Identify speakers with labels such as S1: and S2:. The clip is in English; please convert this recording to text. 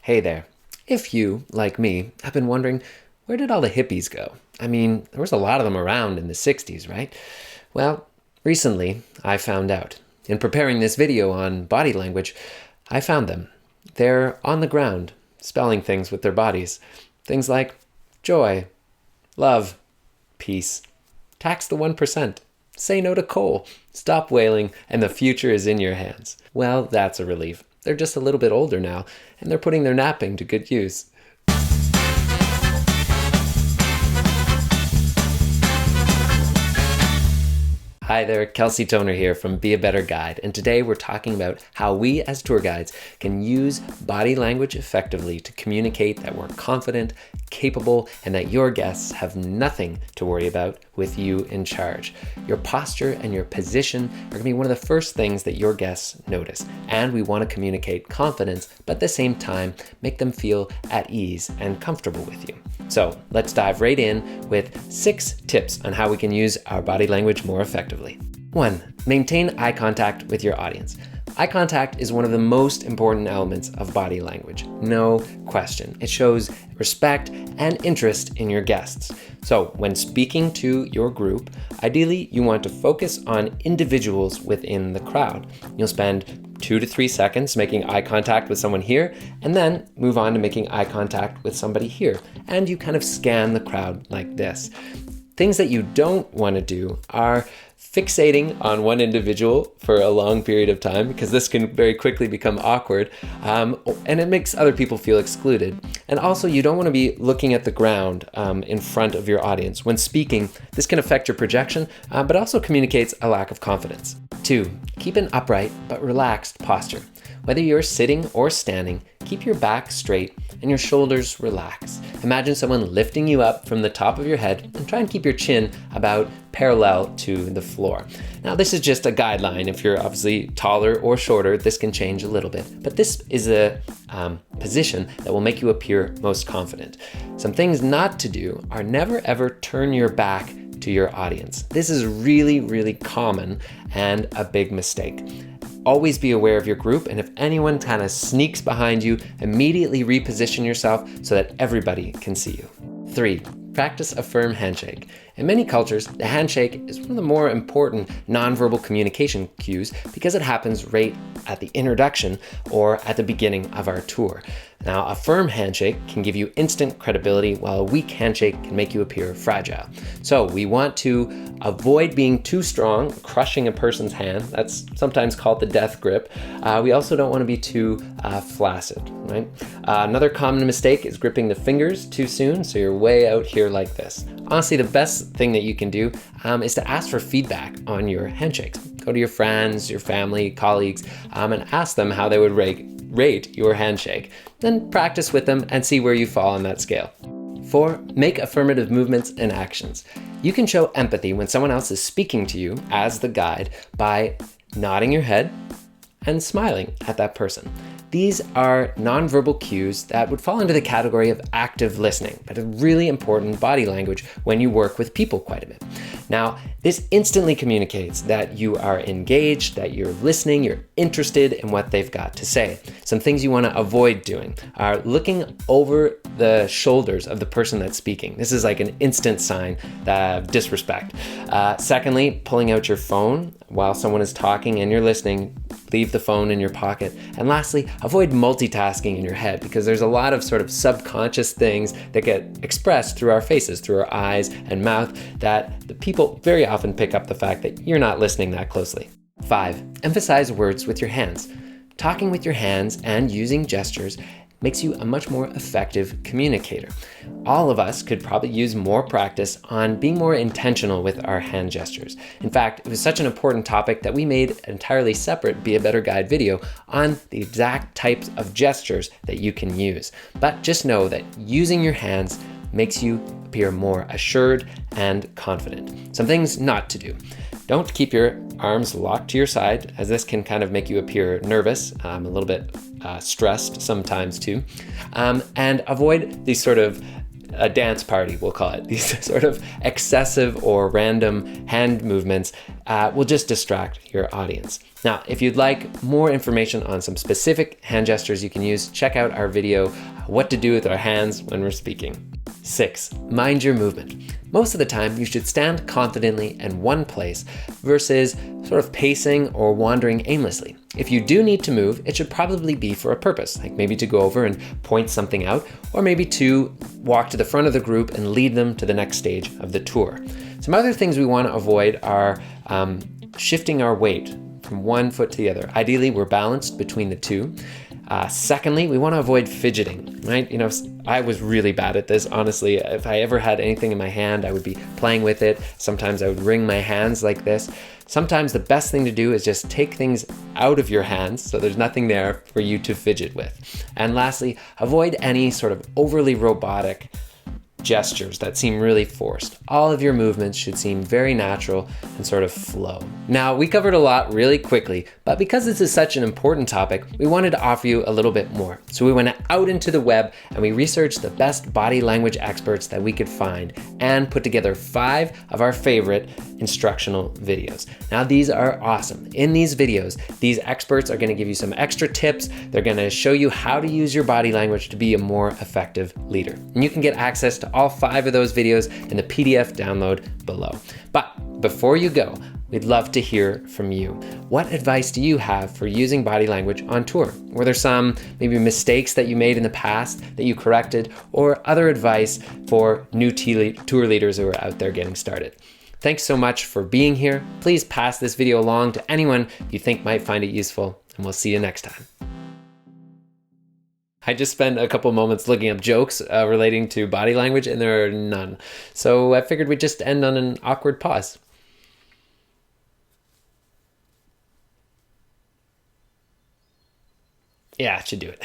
S1: Hey there. If you, like me, have been wondering, where did all the hippies go? I mean, there was a lot of them around in the 60s, right? Well, recently I found out. In preparing this video on body language, I found them. They're on the ground, spelling things with their bodies. Things like joy, love, peace. Tax the 1%. Say no to coal. Stop whaling, and the future is in your hands. Well, that's a relief. They're just a little bit older now, and they're putting their napping to good use. Hi there, Kelsey Toner here from Be a Better Guide, and today we're talking about how we as tour guides can use body language effectively to communicate that we're confident, capable, and that your guests have nothing to worry about with you in charge. Your posture and your position are going to be one of the first things that your guests notice, and we want to communicate confidence, but at the same time, make them feel at ease and comfortable with you. So let's dive right in with 6 tips on how we can use our body language more effectively. 1. Maintain eye contact with your audience. Eye contact is one of the most important elements of body language, no question. It shows respect and interest in your guests. So when speaking to your group, ideally you want to focus on individuals within the crowd. You'll spend 2 to 3 seconds making eye contact with someone here, and then move on to making eye contact with somebody here. And you kind of scan the crowd like this. Things that you don't want to do are fixating on one individual for a long period of time, because this can very quickly become awkward, and it makes other people feel excluded. And also, you don't want to be looking at the ground in front of your audience. When speaking, this can affect your projection, but also communicates a lack of confidence. 2. Keep an upright but relaxed posture. Whether you're sitting or standing, keep your back straight and your shoulders relaxed. Imagine someone lifting you up from the top of your head, and try and keep your chin about parallel to the floor. Now, this is just a guideline. If you're obviously taller or shorter, this can change a little bit, but this is a position that will make you appear most confident. Some things not to do are never ever turn your back to your audience. This is really, really common and a big mistake. Always be aware of your group, and if anyone kind of sneaks behind you, immediately reposition yourself so that everybody can see you. 3. Practice a firm handshake. In many cultures, the handshake is one of the more important nonverbal communication cues because it happens right at the introduction or at the beginning of our tour. Now, a firm handshake can give you instant credibility, while a weak handshake can make you appear fragile. So we want to avoid being too strong, crushing a person's hand. That's sometimes called the death grip. We also don't want to be too flaccid, right? Another common mistake is gripping the fingers too soon, so you're way out here like this. Honestly, the best thing that you can do is to ask for feedback on your handshakes. Go to your friends, your family, colleagues, and ask them how they would rate your handshake. Then practice with them and see where you fall on that scale. 4. Make affirmative movements and actions. You can show empathy when someone else is speaking to you as the guide by nodding your head and smiling at that person. These are nonverbal cues that would fall into the category of active listening, but a really important body language when you work with people quite a bit. Now, this instantly communicates that you are engaged, that you're listening, you're interested in what they've got to say. Some things you want to avoid doing are looking over the shoulders of the person that's speaking. This is like an instant sign of disrespect. Secondly, pulling out your phone while someone is talking and you're listening. Leave the phone in your pocket. And lastly, avoid multitasking in your head, because there's a lot of sort of subconscious things that get expressed through our faces, through our eyes and mouth, that the people very often pick up the fact that you're not listening that closely. 5. Emphasize words with your hands. Talking with your hands and using gestures makes you a much more effective communicator. All of us could probably use more practice on being more intentional with our hand gestures. In fact, it was such an important topic that we made an entirely separate Be a Better Guide video on the exact types of gestures that you can use. But just know that using your hands makes you appear more assured and confident. Some things not to do. Don't keep your arms locked to your side, as this can kind of make you appear nervous, a little bit stressed sometimes too. And avoid these sort of a dance party, we'll call it. These sort of excessive or random hand movements will just distract your audience. Now, if you'd like more information on some specific hand gestures you can use, check out our video, What to Do with Our Hands When We're Speaking. 6. Mind your movement. Most of the time, you should stand confidently in one place versus sort of pacing or wandering aimlessly. If you do need to move, it should probably be for a purpose, like maybe to go over and point something out, or maybe to walk to the front of the group and lead them to the next stage of the tour. Some other things we want to avoid are shifting our weight from one foot to the other. Ideally, we're balanced between the two. Secondly, we want to avoid fidgeting, right? You know, I was really bad at this, honestly. If I ever had anything in my hand, I would be playing with it. Sometimes I would wring my hands like this. Sometimes the best thing to do is just take things out of your hands so there's nothing there for you to fidget with. And lastly, avoid any sort of overly robotic gestures that seem really forced. All of your movements should seem very natural and sort of flow. Now, we covered a lot really quickly, but because this is such an important topic, we wanted to offer you a little bit more. So we went out into the web and we researched the best body language experts that we could find and put together 5 of our favorite instructional videos. Now, these are awesome. In these videos, these experts are going to give you some extra tips. They're going to show you how to use your body language to be a more effective leader. And you can get access to all 5 of those videos in the PDF download below. But before you go, we'd love to hear from you. What advice do you have for using body language on tour? Were there some maybe mistakes that you made in the past that you corrected, or other advice for new tour leaders who are out there getting started? Thanks so much for being here. Please pass this video along to anyone you think might find it useful, and we'll see you next time. I just spent a couple moments looking up jokes relating to body language, and there are none. So I figured we'd just end on an awkward pause. Yeah, it should do it.